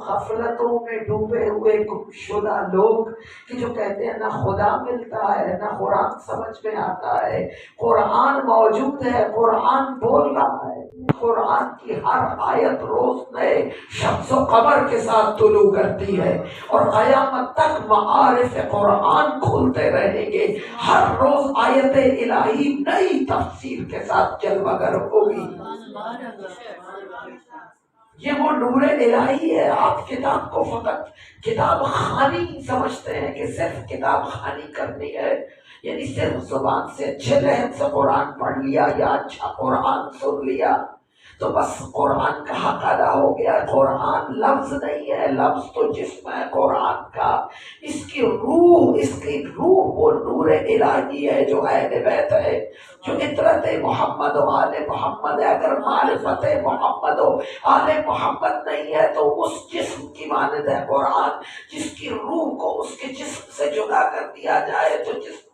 غفلتوں میں ڈوبے ہوئے گمشدہ لوگ کہ جو کہتے ہیں نہ خدا ملتا ہے نہ قرآن سمجھ میں آتا ہے، قرآن موجود ہے، قرآن بول رہا ہے، قرآن کی ہر آیت روز نئے شمس و قمر کے ساتھ طلوع کرتی ہے اور قیامت تک معارف قرآن کھلتے رہیں گے، ہر روز آیت الہی نئی تفسیر کے ساتھ جلوہ گر ہوگی۔ یہ وہ نور الہی ہے۔ آپ کتاب کو فقط کتاب خوانی سمجھتے ہیں کہ صرف کتاب خوانی کرنی ہے، یعنی صرف زبان سے اچھے لہن سے قرآن پڑھ لیا یا اچھا قرآن سن لیا تو بس قرآن کا حق ادا ہو گیا۔ قرآن لفظ نہیں ہے، لفظ تو جسم ہے قرآن کا، اس کی روح وہ نور الہی ہے جو اہل بیت ہے، جو عطرت محمد و آل محمد ہے۔ اگر معرفت محمد و آل محمد نہیں ہے تو اس جسم کی مانند ہے قرآن، جس کی روح کو اس کے جسم سے جدا کر دیا جائے تو جسم